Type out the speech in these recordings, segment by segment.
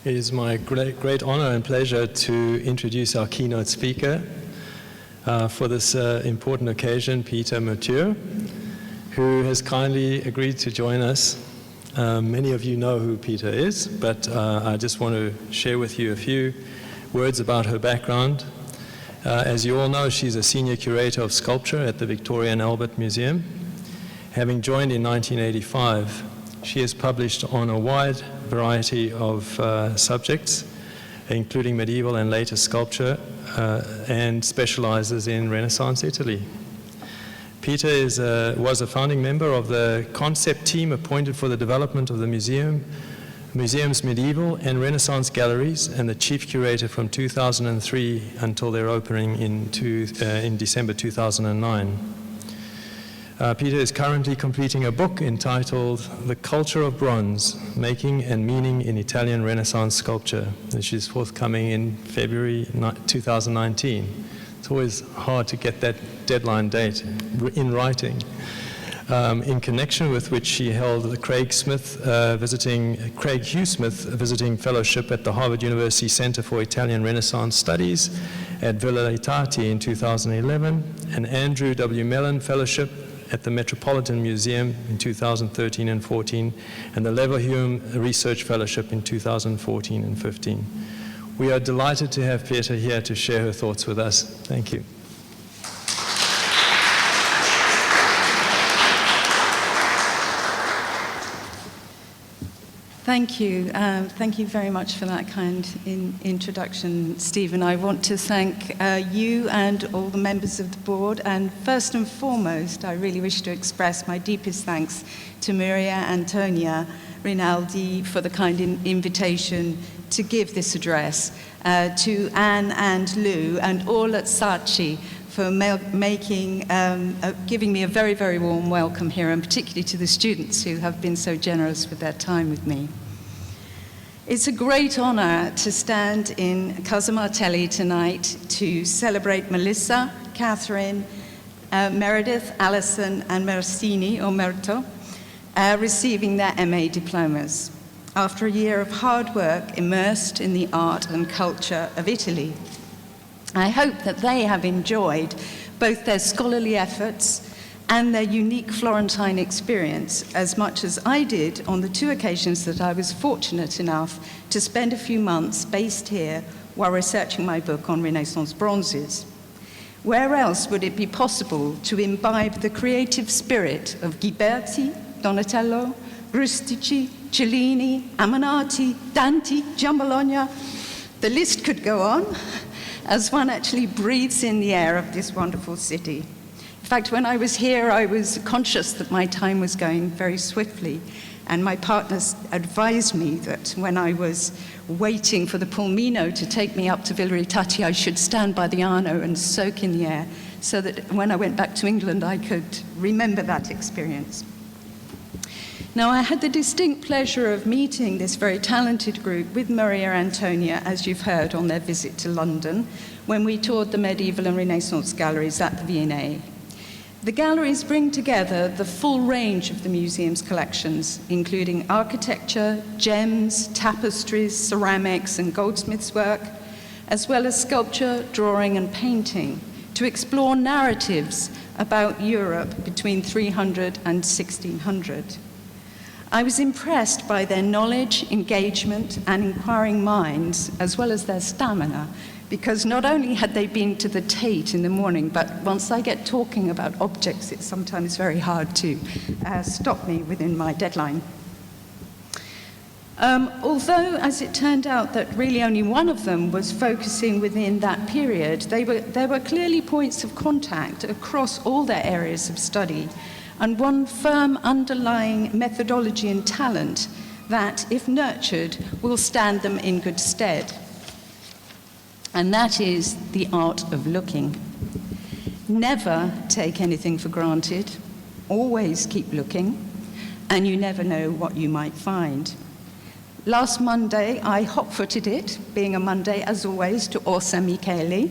It is my great honor and pleasure to introduce our keynote speaker for this important occasion, Peta Motture, who has kindly agreed to join us. Many of you know who Peta is, but I just want to share with you a few words about her background. As you all know, she's a senior curator of sculpture at the Victoria and Albert Museum. Having joined in 1985, she has published on a wide variety of subjects, including medieval and later sculpture, and specializes in Renaissance Italy. Peta was a founding member of the concept team appointed for the development of the museum's medieval and Renaissance galleries, and the chief curator from 2003 until their opening in December 2009. Peta is currently completing a book entitled The Culture of Bronze, Making and Meaning in Italian Renaissance Sculpture, which is forthcoming in February 2019. It's always hard to get that deadline date in writing. In connection with which she held the Craig Hugh Smith visiting fellowship at the Harvard University Center for Italian Renaissance Studies at Villa Letati in 2011, and Andrew W. Mellon Fellowship at the Metropolitan Museum in 2013 and 14, and the Leverhulme Research Fellowship in 2014 and 15. We are delighted to have Peta here to share her thoughts with us. Thank you. Thank you. Thank you very much for that kind introduction, Stephen. I want to thank you and all the members of the board. And first and foremost, I really wish to express my deepest thanks to Maria Antonia Rinaldi for the kind invitation to give this address, to Anne and Lou and all at SACI for giving me a very, very warm welcome here, and particularly to the students who have been so generous with their time with me. It's a great honor to stand in Casa Martelli tonight to celebrate Melissa, Catherine, Meredith, Alison, and Mercini, or Merto, receiving their MA diplomas after a year of hard work immersed in the art and culture of Italy. I hope that they have enjoyed both their scholarly efforts and their unique Florentine experience as much as I did on the two occasions that I was fortunate enough to spend a few months based here while researching my book on Renaissance bronzes. Where else would it be possible to imbibe the creative spirit of Ghiberti, Donatello, Rustici, Cellini, Ammannati, Dante, Giambologna? The list could go on, as one actually breathes in the air of this wonderful city. In fact, when I was here, I was conscious that my time was going very swiftly, and my partners advised me that when I was waiting for the Pulmino to take me up to Villa Letati, I should stand by the Arno and soak in the air, so that when I went back to England, I could remember that experience. Now, I had the distinct pleasure of meeting this very talented group with Maria Antonia, as you've heard, on their visit to London, when we toured the medieval and Renaissance galleries at the V&A. The galleries bring together the full range of the museum's collections, including architecture, gems, tapestries, ceramics, and goldsmiths' work, as well as sculpture, drawing, and painting, to explore narratives about Europe between 300 and 1600. I was impressed by their knowledge, engagement, and inquiring minds, as well as their stamina, because not only had they been to the Tate in the morning, but once I get talking about objects, it's sometimes very hard to stop me within my deadline. Although, as it turned out, that really only one of them was focusing within that period, there were clearly points of contact across all their areas of study, and one firm underlying methodology and talent that, if nurtured, will stand them in good stead. And that is the art of looking. Never take anything for granted, always keep looking, and you never know what you might find. Last Monday, I hot-footed it, being a Monday, as always, to Orsa Michele,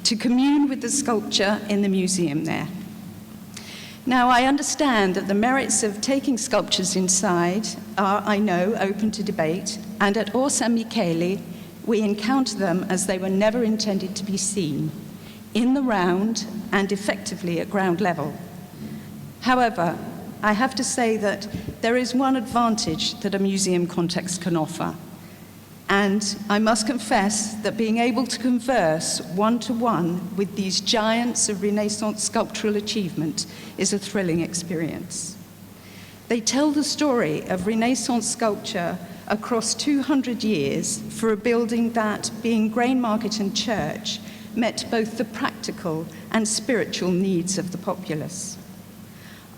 to commune with the sculpture in the museum there. Now, I understand that the merits of taking sculptures inside are, I know, open to debate, and at Or San Michele, we encounter them as they were never intended to be seen, in the round and effectively at ground level. However, I have to say that there is one advantage that a museum context can offer. And I must confess that being able to converse one-to-one with these giants of Renaissance sculptural achievement is a thrilling experience. They tell the story of Renaissance sculpture across 200 years for a building that, being grain market and church, met both the practical and spiritual needs of the populace.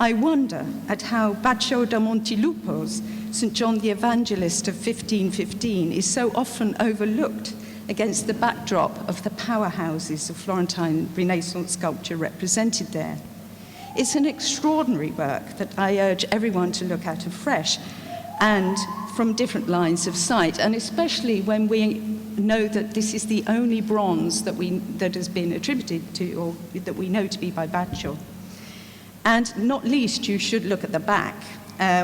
I wonder at how Baccio da Montelupo's St. John the Evangelist of 1515 is so often overlooked against the backdrop of the powerhouses of Florentine Renaissance sculpture represented there. It's an extraordinary work that I urge everyone to look at afresh and from different lines of sight, and especially when we know that this is the only bronze that has been attributed to, or that we know to be by Baccio. And not least, you should look at the back,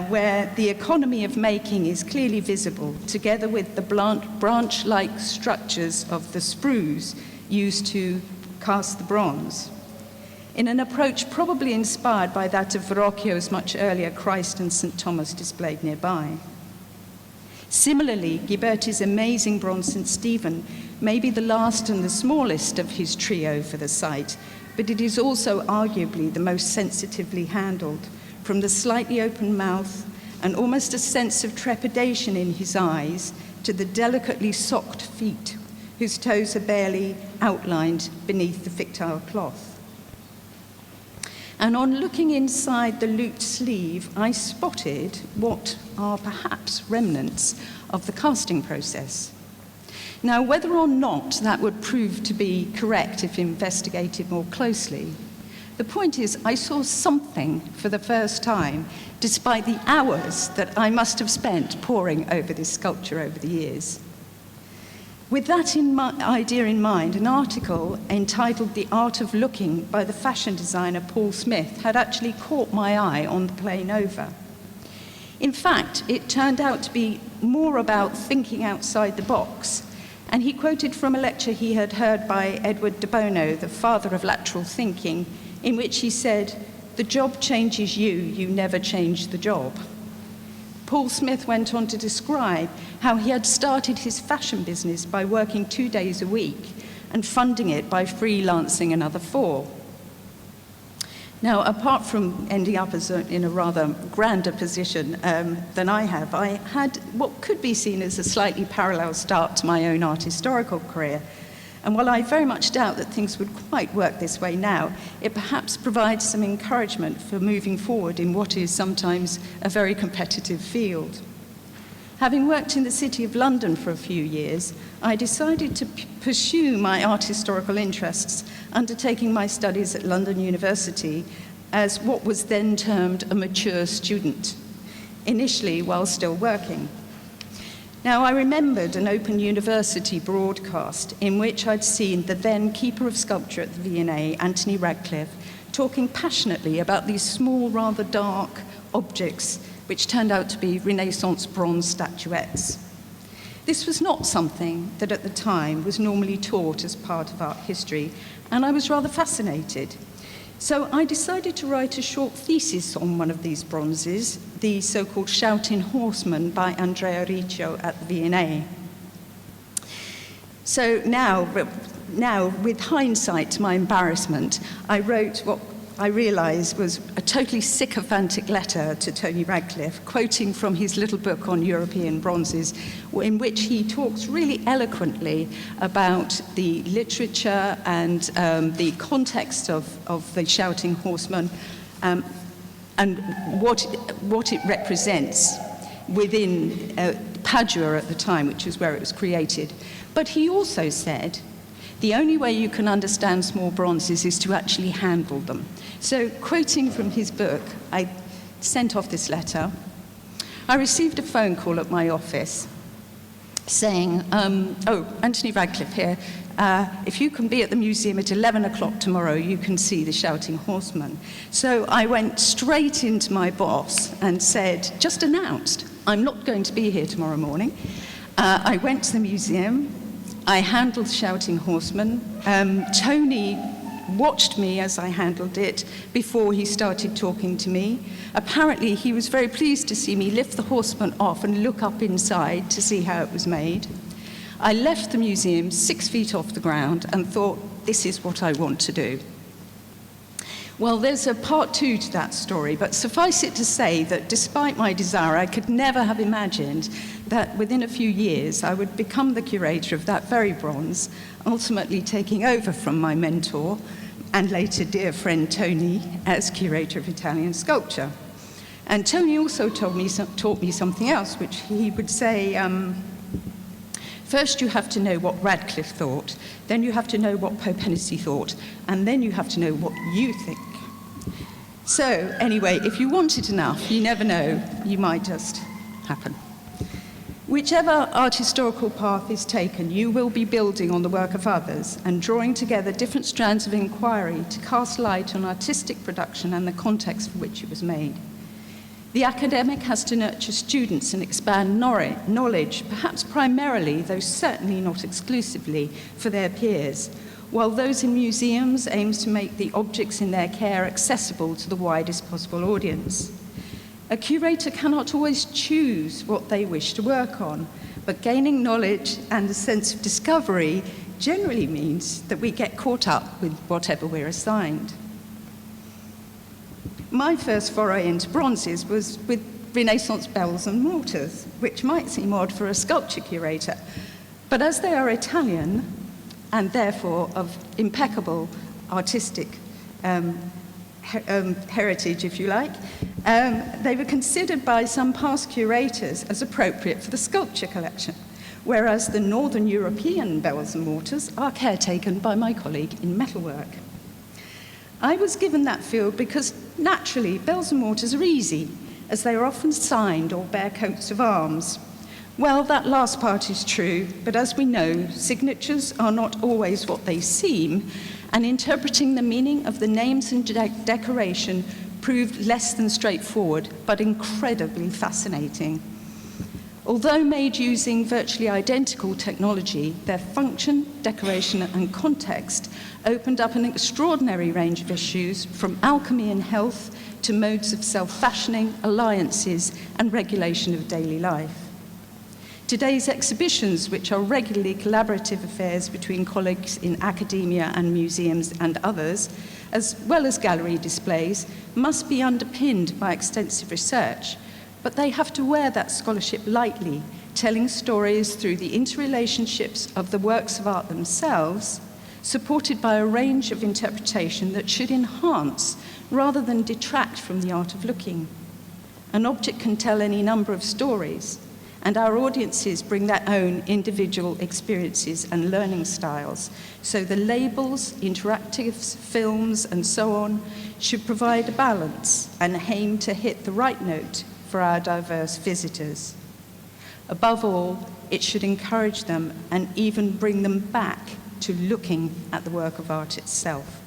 where the economy of making is clearly visible, together with the branch-like structures of the sprues used to cast the bronze, in an approach probably inspired by that of Verrocchio's much earlier Christ and St. Thomas displayed nearby. Similarly, Ghiberti's amazing bronze St. Stephen may be the last and the smallest of his trio for the site, but it is also arguably the most sensitively handled, from the slightly open mouth and almost a sense of trepidation in his eyes to the delicately socked feet, whose toes are barely outlined beneath the fictile cloth. And on looking inside the looped sleeve, I spotted what are perhaps remnants of the casting process. Now, whether or not that would prove to be correct if investigated more closely, the point is I saw something for the first time, despite the hours that I must have spent poring over this sculpture over the years. With that idea in mind, an article entitled The Art of Looking by the fashion designer Paul Smith had actually caught my eye on the plane over. In fact, it turned out to be more about thinking outside the box, and he quoted from a lecture he had heard by Edward de Bono, the father of lateral thinking, in which he said, "The job changes you, you never change the job." Paul Smith went on to describe how he had started his fashion business by working 2 days a week and funding it by freelancing another 4. Now, apart from ending up in a rather grander position than I had what could be seen as a slightly parallel start to my own art historical career. And while I very much doubt that things would quite work this way now, it perhaps provides some encouragement for moving forward in what is sometimes a very competitive field. Having worked in the City of London for a few years, I decided to pursue my art historical interests, undertaking my studies at London University as what was then termed a mature student, initially while still working. Now, I remembered an Open University broadcast in which I'd seen the then Keeper of Sculpture at the V&A, Anthony Radcliffe, talking passionately about these small, rather dark objects which turned out to be Renaissance bronze statuettes. This was not something that at the time was normally taught as part of art history, and I was rather fascinated. So I decided to write a short thesis on one of these bronzes, the so-called Shouting Horseman by Andrea Riccio at the V&A. So now, with hindsight to my embarrassment, I wrote what I realized was a totally sycophantic letter to Tony Radcliffe, quoting from his little book on European bronzes, in which he talks really eloquently about the literature and the context of the Shouting Horseman and what it represents within Padua at the time, which is where it was created. But he also said, the only way you can understand small bronzes is to actually handle them. So, quoting from his book, I sent off this letter. I received a phone call at my office saying, Anthony Radcliffe here, if you can be at the museum at 11 o'clock tomorrow, you can see the Shouting Horseman. So I went straight into my boss and said, just announced, I'm not going to be here tomorrow morning. I went to the museum, I handled the Shouting Horseman. Tony watched me as I handled it before he started talking to me. Apparently, he was very pleased to see me lift the horseman off and look up inside to see how it was made. I left the museum 6 feet off the ground and thought, this is what I want to do. Well, there's a part 2 to that story, but suffice it to say that despite my desire, I could never have imagined that within a few years I would become the curator of that very bronze, ultimately taking over from my mentor and later dear friend Tony as curator of Italian sculpture. And Tony also taught me something else, which he would say, first you have to know what Radcliffe thought, then you have to know what Pope Hennessy thought, and then you have to know what you think. So anyway, if you want it enough, you never know, you might just happen. Whichever art historical path is taken, you will be building on the work of others and drawing together different strands of inquiry to cast light on artistic production and the context for which it was made. The academic has to nurture students and expand knowledge, perhaps primarily, though certainly not exclusively, for their peers, while those in museums aims to make the objects in their care accessible to the widest possible audience. A curator cannot always choose what they wish to work on, but gaining knowledge and a sense of discovery generally means that we get caught up with whatever we're assigned. My first foray into bronzes was with Renaissance bells and mortars, which might seem odd for a sculpture curator, but as they are Italian, and therefore of impeccable artistic heritage, if you like, they were considered by some past curators as appropriate for the sculpture collection, whereas the Northern European bells and mortars are caretaken by my colleague in metalwork. I was given that field because, naturally, bells and mortars are easy, as they are often signed or bear coats of arms. Well, that last part is true, but as we know, signatures are not always what they seem, and interpreting the meaning of the names and decoration proved less than straightforward, but incredibly fascinating. Although made using virtually identical technology, their function, decoration, and context opened up an extraordinary range of issues, from alchemy and health to modes of self-fashioning, alliances, and regulation of daily life. Today's exhibitions, which are regularly collaborative affairs between colleagues in academia and museums and others, as well as gallery displays, must be underpinned by extensive research, but they have to wear that scholarship lightly, telling stories through the interrelationships of the works of art themselves, supported by a range of interpretation that should enhance rather than detract from the art of looking. An object can tell any number of stories, and our audiences bring their own individual experiences and learning styles. So the labels, interactive films, and so on should provide a balance and aim to hit the right note for our diverse visitors. Above all, it should encourage them and even bring them back to looking at the work of art itself.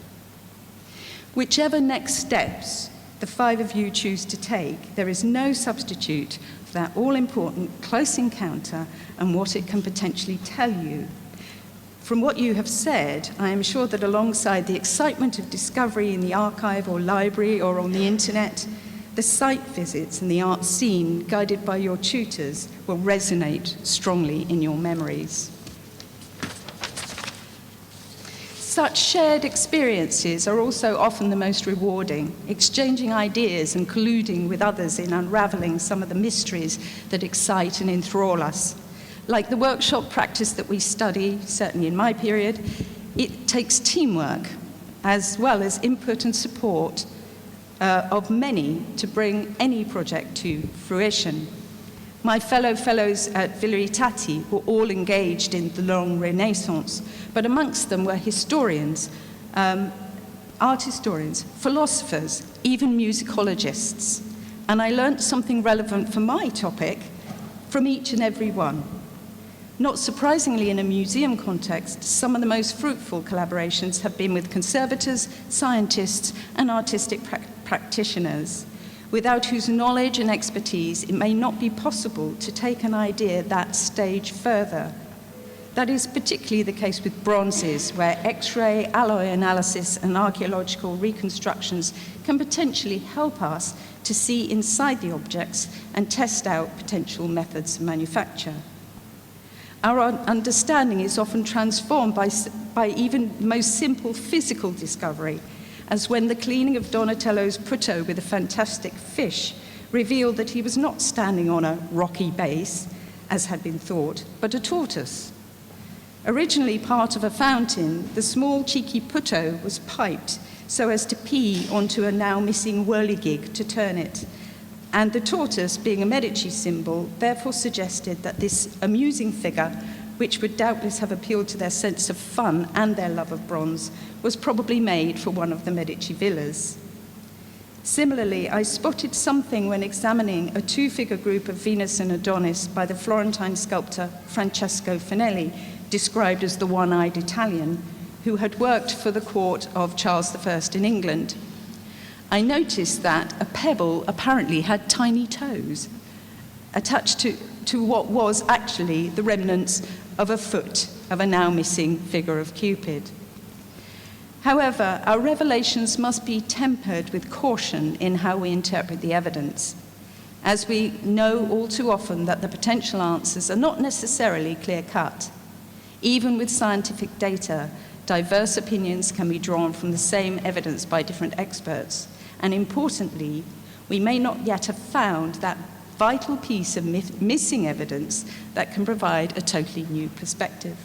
Whichever next steps the 5 of you choose to take, there is no substitute for that all-important close encounter and what it can potentially tell you. From what you have said, I am sure that alongside the excitement of discovery in the archive or library or on the internet, the site visits and the art scene guided by your tutors will resonate strongly in your memories. Such shared experiences are also often the most rewarding, exchanging ideas and colluding with others in unraveling some of the mysteries that excite and enthrall us. Like the workshop practice that we study, certainly in my period, it takes teamwork as well as input and support of many to bring any project to fruition. My fellows at Villeritati were all engaged in the long Renaissance, but amongst them were historians, art historians, philosophers, even musicologists. And I learnt something relevant for my topic from each and every one. Not surprisingly, in a museum context, some of the most fruitful collaborations have been with conservators, scientists, and artistic practitioners, without whose knowledge and expertise it may not be possible to take an idea that stage further. That is particularly the case with bronzes, where X-ray, alloy analysis, and archaeological reconstructions can potentially help us to see inside the objects and test out potential methods of manufacture. Our understanding is often transformed by even the most simple physical discovery, as when the cleaning of Donatello's Puto with a fantastic fish revealed that he was not standing on a rocky base, as had been thought, but a tortoise. Originally part of a fountain, the small cheeky Puto was piped so as to pee onto a now missing whirligig to turn it. And the tortoise, being a Medici symbol, therefore suggested that this amusing figure, which would doubtless have appealed to their sense of fun and their love of bronze, was probably made for one of the Medici villas. Similarly, I spotted something when examining a two-figure group of Venus and Adonis by the Florentine sculptor Francesco Finelli, described as the one-eyed Italian, who had worked for the court of Charles I in England. I noticed that a pebble apparently had tiny toes attached to what was actually the remnants of a foot of a now missing figure of Cupid. However, our revelations must be tempered with caution in how we interpret the evidence, as we know all too often that the potential answers are not necessarily clear-cut. Even with scientific data, diverse opinions can be drawn from the same evidence by different experts. And importantly, we may not yet have found that vital piece of missing evidence that can provide a totally new perspective.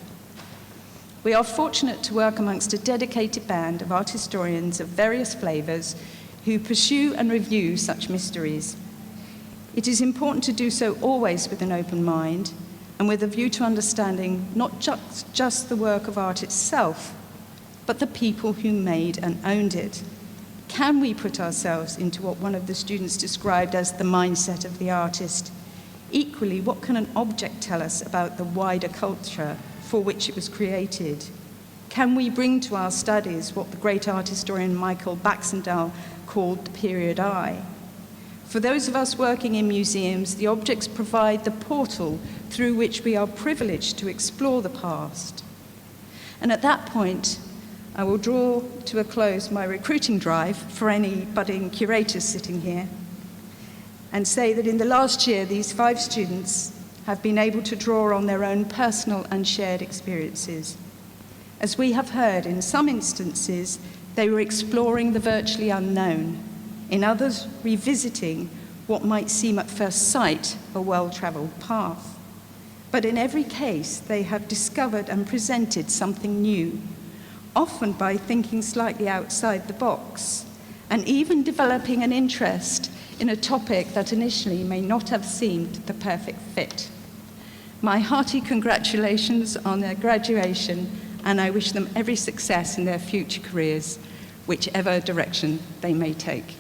We are fortunate to work amongst a dedicated band of art historians of various flavors who pursue and review such mysteries. It is important to do so always with an open mind and with a view to understanding not just the work of art itself, but the people who made and owned it. Can we put ourselves into what one of the students described as the mindset of the artist? Equally, what can an object tell us about the wider culture for which it was created? Can we bring to our studies what the great art historian Michael Baxendale called the period eye? For those of us working in museums, the objects provide the portal through which we are privileged to explore the past. And at that point, I will draw to a close my recruiting drive for any budding curators sitting here and say that in the last year, these 5 students have been able to draw on their own personal and shared experiences. As we have heard, in some instances, they were exploring the virtually unknown, in others, revisiting what might seem at first sight a well-traveled path. But in every case, they have discovered and presented something new, often by thinking slightly outside the box, and even developing an interest in a topic that initially may not have seemed the perfect fit. My hearty congratulations on their graduation, and I wish them every success in their future careers, whichever direction they may take.